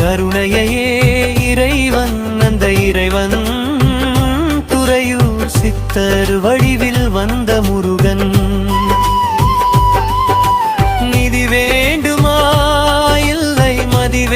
கருணையே இறைவன் அந்த இறைவன் துறையூர் சித்தர் வடிவில் வந்த முருகன். நிதி வேண்டுமா இல்லை மதி